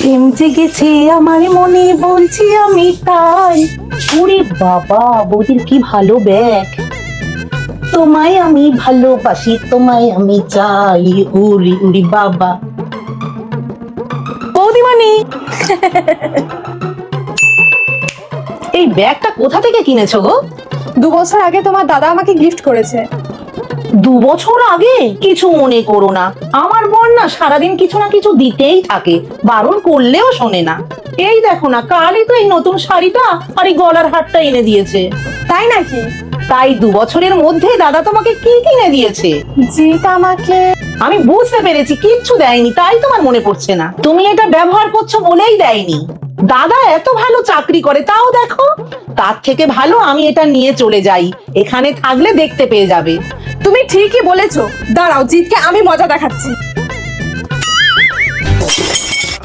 প্রেম জেগেছে আমার মনে বলছি আমি তাই। ওরে বাবা, বৌদির কি ভালো ব্যাগ। তোমায় আমি ভালোবাসি, তোমায় আমি চাই, উরি উরি বাবা। বৌদিমণি, এই ব্যাগটা কোথা থেকে কিনেছো গো? 2 বছর আগে তোমার দাদা আমাকে গিফট করেছে। 2 বছর আগে? কিছু মনে করো না, আমার বোন না সারাদিন কিছু না কিছু দিতেই থাকে, বারণ করলেও শোনে না। এই দেখো না, কালই তো এই নতুন শাড়িটা আর এই গলার হারটা এনে দিয়েছে। তাই নাকি? তাই 2 বছরের মধ্যে দাদা তোমাকে কি কিনে দিয়েছে? যেটা আমাকে আমি বুঝতে পেরেছি, কিচ্ছু দেয়নি, তাই তোমার মনে পড়ছে না। তুমি এটা ব্যবহার করছো বলেই দেয়নি। দাদা এত ভালো চাকরি করে, তাও দেখো। তার থেকে ভালো আমি এটা নিয়ে চলে যাই, এখানে থাকলে দেখতে পেয়ে যাবে। তুমি ঠিকই বলেছো, দাঁড়াও জিতকে আমি মজা দেখাচ্ছি।